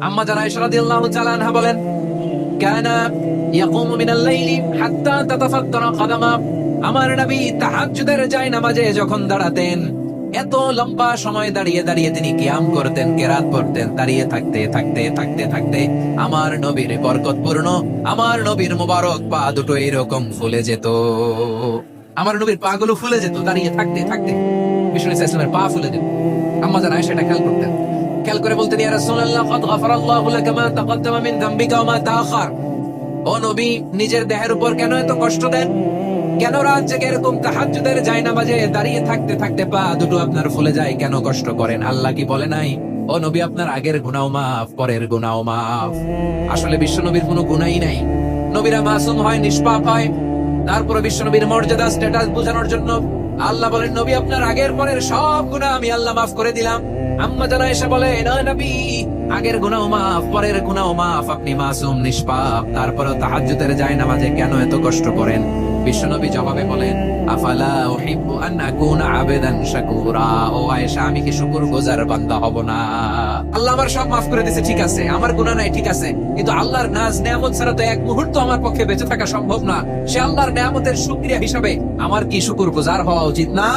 আম্মা জান আয়েশা রাদিয়াল্লাহু তাআলা আনহা বলেন, কানা ইয়াকুমু মিনাল লাইলি হাত্তা তাতাফাত্তারা কাদামা। আমার নবী তাহাজ্জুদের জায়নামাজে যখন দাঁড়াতেন, এত লম্বা সময় দাঁড়িয়ে দাঁড়িয়ে তিনি কিয়াম করতেন, কেরাত পড়তেন। দাঁড়িয়ে থাকতে থাকতে থাকতে থাকতে আমার নবীর বরকতপূর্ণ, আমার নবীর মুবারক পা দুটো এরকম ফুলে যেত। আমার নবীর পা গুলো ফুলে যেত দাঁড়িয়ে থাকতে থাকতে। বিষ্ণু ইসলামের পা ফুলে যেত। আম্মা জান আয়েশা এটা খেয়াল করতেন। খেয়াল করে বলতেন, ইয়া রাসূলুল্লাহ, কাদ গাফারাল্লাহু লাকা মা তাকাদ্দামা মিন যামবিকা ওয়া মা তাআখার। ও নবী, নিজের দেহের উপর কেন এত কষ্ট দেন? কেন রাত জেগে এরকম তাহাজ্জুদের জায়নামাজে দাঁড়িয়ে থাকতে থাকতে পা দুটো আপনার ফুলে যায়? কেন কষ্ট করেন? আল্লাহ কি বলে নাই, ও নবী আপনার আগের গুনাহ মাফ, পরের গুনাহ মাফ? আসলে বিশ্ব নবীর কোনো গুনাহই নাই। নবীরা মাসুম হয়, নিষ্পাপ হয়। তারপরে বিশ্ব নবীর মর্যাদা, স্ট্যাটাস বোঝানোর জন্য আল্লাহ বলেন, নবী আপনার আগের পরের সব গুনাহ আমি আল্লাহ মাফ করে দিলাম। আম্মা জান আয়েশা বলে, না নবী, আগের গুনাহ মাফ, পরের গুনাহ মাফ, আপনি মাসুম, নিষ্পাপ, তারপরে তাহাজ্জুদের জায়নামাজে কেন এত কষ্ট করেন? বিশ্বনবী জবাবে বলেন, আফালা উহিব্বু আন আকুনা আবেদান শাকুরা। ও আয়েশা, আমি কি শুকরগুজার বান্দা হব না? আল্লাহ আমার সব মাফ করে দিয়েছে, ঠিক আছে, আমার গুনাহ নাই, ঠিক আছে, কিন্তু আল্লাহর নাজ নেয়ামত ছাড়া তো এক মুহূর্ত আমার পক্ষে বেঁচে থাকা সম্ভব না। সে আল্লাহর নেয়ামতের শুকরিয়া হিসাবে আমার কি শুকরগুজার হওয়া উচিত না?